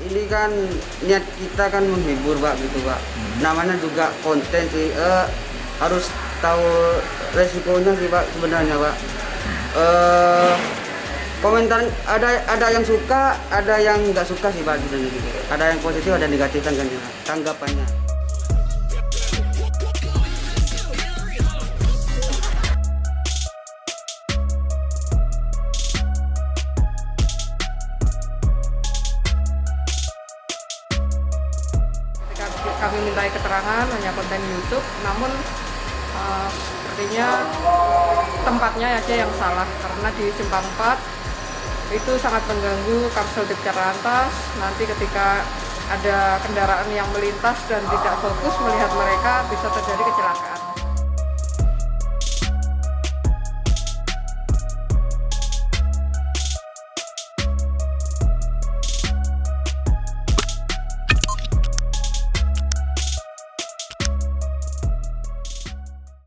Ini kan niat kita kan menghibur Pak gitu Pak. Namanya juga konten sih, harus tahu resikonya sih Pak sebenarnya Pak. Komentar ada yang suka, ada yang nggak suka sih Pak gitu. Ada yang positif, ada negatif tanggapannya. Kami mintai keterangan hanya konten YouTube, namun sepertinya tempatnya aja yang salah karena di Simpang 4 itu sangat mengganggu Kamsel Dikjarantas. Nanti ketika ada kendaraan yang melintas dan tidak fokus melihat mereka bisa terjadi kecelakaan.